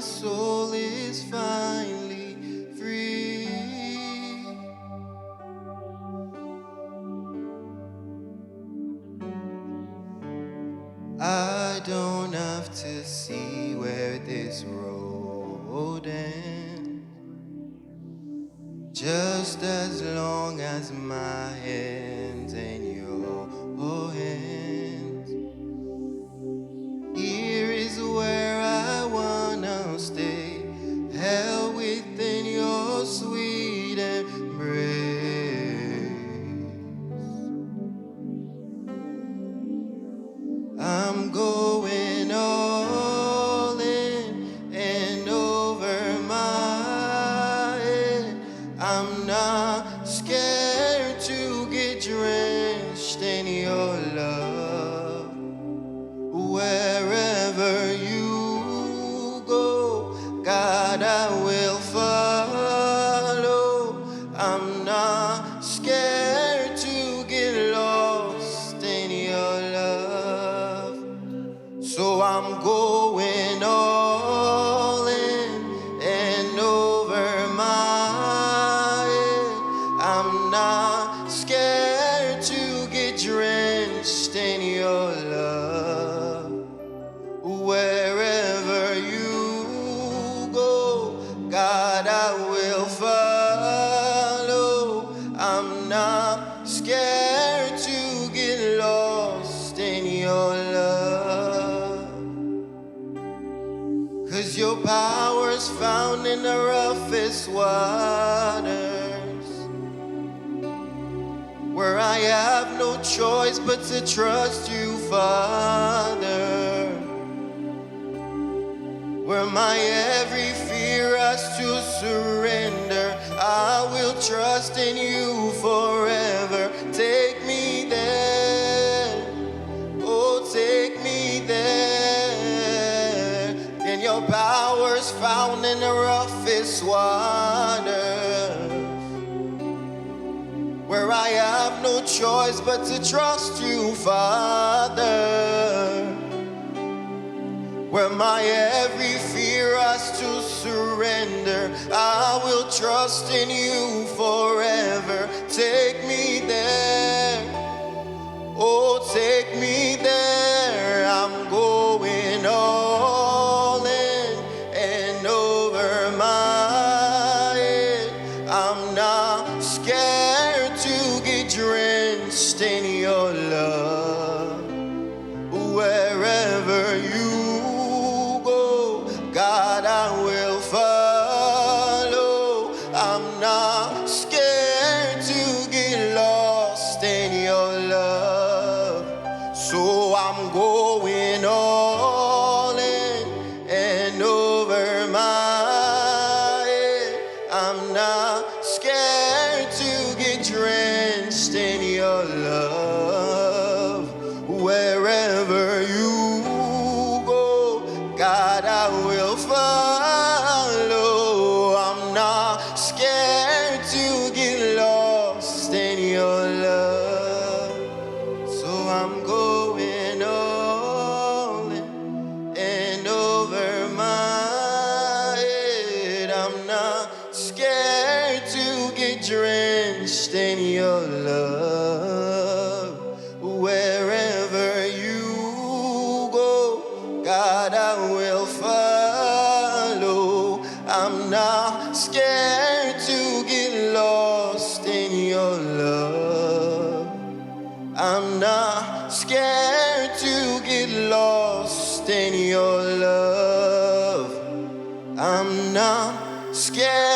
soul is finally free. I don't have to see where this road ends, just as long as my hands in your hands. Here is where I wanna stay, held within your sweet embrace. I'm going all in and over my head. I'm not scared to get drenched in your love. Wherever you go, God, I will follow. I'm not scared to get lost in your love. So I'm going all in and over my head. I'm not scared to get drenched in your love. Wherever you go, God, I will follow. I'm not scared to get lost in your love. 'Cause your power's found in the roughest waters, where I have no choice but to trust you, Father. Where my every fear has to surrender, I will trust in you forever. Take me there, oh take me there. And your power's found in the roughest waters, where I have no choice but to trust you, Father. Where my every fear has to surrender, I will trust in you forever. Take me there, oh take me there. I'm going all in and over my head. I'm not scared to get drenched in your love. Wherever you God, I will follow. I'm not scared to get lost in your love. So I'm going all in and over my head. I'm not scared to get drenched in your love. Wherever you God, I will follow. I'm not scared to get lost in your love. So I'm going all in and over my head. I'm not scared to get drenched in your love. Wherever you go, God, I will follow. I'm not scared to get lost in your love. I'm not scared to get lost in your love. I'm not scared.